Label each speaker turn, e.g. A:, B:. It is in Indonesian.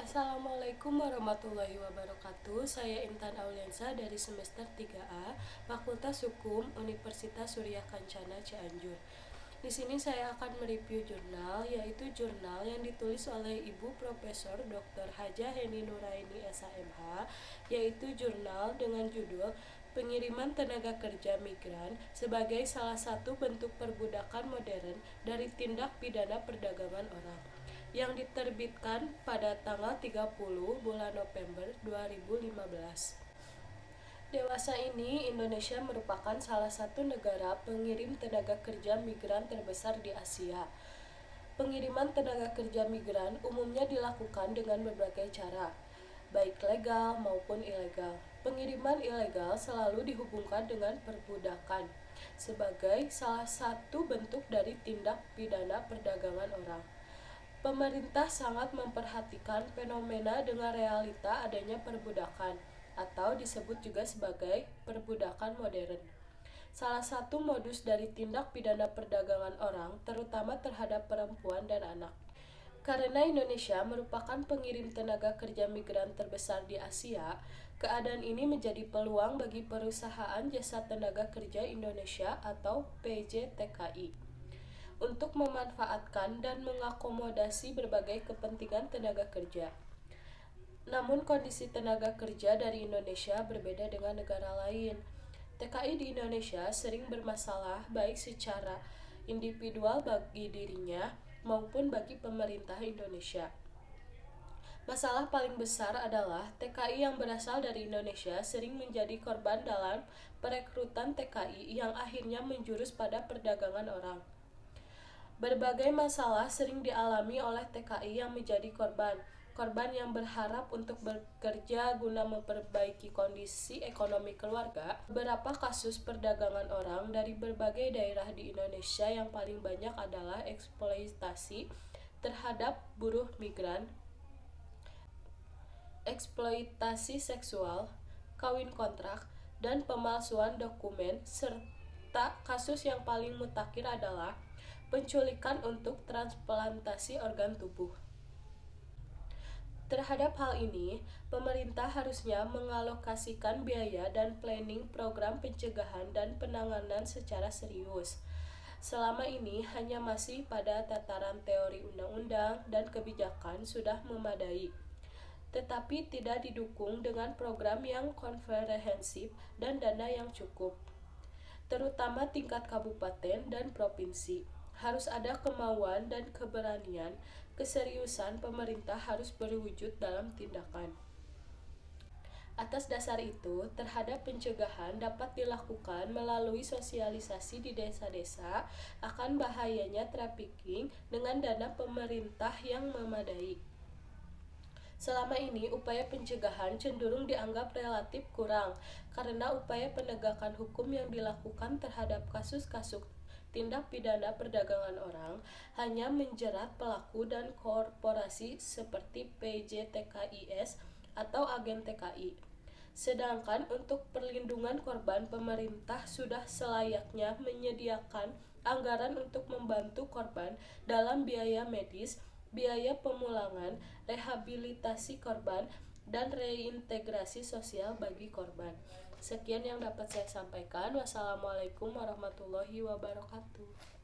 A: Assalamualaikum warahmatullahi wabarakatuh. Saya Intan Auliansa dari semester 3A, Fakultas Hukum Universitas Surya Kencana Cianjur. Di sini saya akan mereview jurnal, yaitu jurnal yang ditulis oleh Ibu Profesor Dr. Hajah Heni Nuraini SHMH, yaitu jurnal dengan judul Pengiriman Tenaga Kerja Migran sebagai salah satu bentuk perbudakan modern dari tindak pidana perdagangan orang, yang diterbitkan pada tanggal 30 bulan November 2015. Dewasa ini, Indonesia merupakan salah satu negara pengirim tenaga kerja migran terbesar di Asia. Pengiriman tenaga kerja migran umumnya dilakukan dengan berbagai cara, baik legal maupun ilegal. Pengiriman ilegal selalu dihubungkan dengan perbudakan sebagai salah satu bentuk dari tindak pidana perdagangan orang. Pemerintah sangat memperhatikan fenomena dengan realita adanya perbudakan, atau disebut juga sebagai perbudakan modern. Salah satu modus dari tindak pidana perdagangan orang, terutama terhadap perempuan dan anak. Karena Indonesia merupakan pengirim tenaga kerja migran terbesar di Asia, keadaan ini menjadi peluang bagi perusahaan jasa tenaga kerja Indonesia atau PJTKI untuk memanfaatkan dan mengakomodasi berbagai kepentingan tenaga kerja. Namun kondisi tenaga kerja dari Indonesia berbeda dengan negara lain. TKI di Indonesia sering bermasalah baik secara individual bagi dirinya maupun bagi pemerintah Indonesia. Masalah paling besar adalah TKI yang berasal dari Indonesia sering menjadi korban dalam perekrutan TKI yang akhirnya menjurus pada perdagangan orang. Berbagai masalah sering dialami oleh TKI yang menjadi korban yang berharap untuk bekerja guna memperbaiki kondisi ekonomi keluarga. Beberapa kasus perdagangan orang dari berbagai daerah di Indonesia yang paling banyak adalah eksploitasi terhadap buruh migran, eksploitasi seksual, kawin kontrak, dan pemalsuan dokumen, serta kasus yang paling mutakhir adalah penculikan untuk transplantasi organ tubuh. Terhadap hal ini, pemerintah harusnya mengalokasikan biaya dan planning program pencegahan dan penanganan secara serius. Selama ini hanya masih pada tataran teori undang-undang dan kebijakan sudah memadai, tetapi tidak didukung dengan program yang komprehensif dan dana yang cukup, terutama tingkat kabupaten dan provinsi. Harus ada kemauan dan keberanian, keseriusan pemerintah harus berwujud dalam tindakan. Atas dasar itu, terhadap pencegahan dapat dilakukan melalui sosialisasi di desa-desa akan bahayanya trafficking dengan dana pemerintah yang memadai. Selama ini, upaya pencegahan cenderung dianggap relatif kurang karena upaya penegakan hukum yang dilakukan terhadap kasus-kasus tindak pidana perdagangan orang hanya menjerat pelaku dan korporasi seperti PJTKIS atau agen TKI. Sedangkan untuk perlindungan korban, pemerintah sudah selayaknya menyediakan anggaran untuk membantu korban dalam biaya medis, biaya pemulangan, rehabilitasi korban, dan reintegrasi sosial bagi korban. Sekian yang dapat saya sampaikan. Wassalamualaikum warahmatullahi wabarakatuh.